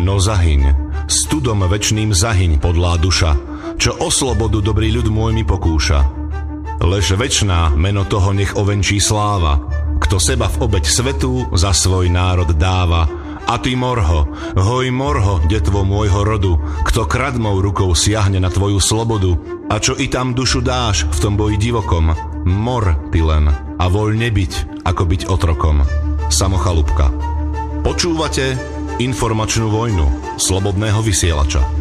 No zahyň, studom večným zahyň, podlá duša, čo o slobodu dobrý ľud môj mi pokúša. Lež večná meno toho nech ovenčí sláva, kto seba v obeť svetu za svoj národ dáva. A ty morho, hoj morho, detvo môjho rodu, kto kradmou rukou siahne na tvoju slobodu, a čo i tam dušu dáš v tom boji divokom, mor ty len a voľne byť, ako byť otrokom. Samochalúbka. Počúvate informačnú vojnu slobodného vysielača.